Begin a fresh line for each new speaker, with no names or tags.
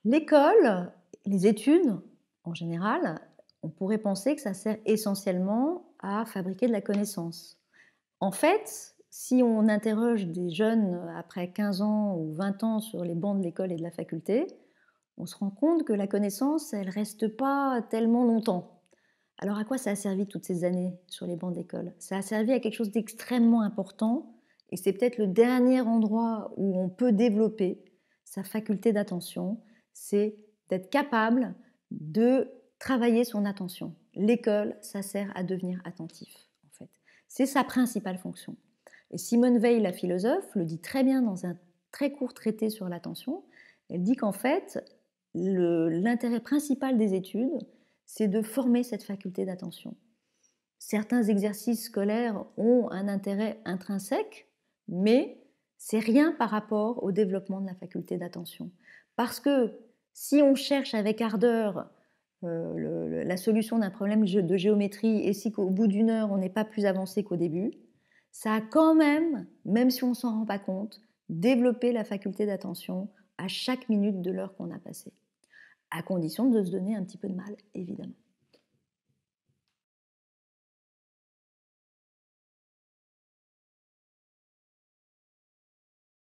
L'école, les études, en général, on pourrait penser que ça sert essentiellement à fabriquer de la connaissance. En fait, si on interroge des jeunes après 15 ans ou 20 ans sur les bancs de l'école et de la faculté, on se rend compte que la connaissance, elle reste pas tellement longtemps. Alors à quoi ça a servi toutes ces années sur les bancs d'école? Ça a servi à quelque chose d'extrêmement important et c'est peut-être le dernier endroit où on peut développer sa faculté d'attention, c'est d'être capable de travailler son attention. L'école, ça sert à devenir attentif, en fait. C'est sa principale fonction. Et Simone Weil, la philosophe, le dit très bien dans un très court traité sur l'attention. Elle dit qu'en fait, l'intérêt principal des études, c'est de former cette faculté d'attention. Certains exercices scolaires ont un intérêt intrinsèque, mais c'est rien par rapport au développement de la faculté d'attention. Parce que si on cherche avec ardeur la solution d'un problème de géométrie et si qu'au bout d'une heure on n'est pas plus avancé qu'au début, ça a quand même si on ne s'en rend pas compte, développé la faculté d'attention à chaque minute de l'heure qu'on a passée. À condition de se donner un petit peu de mal, évidemment.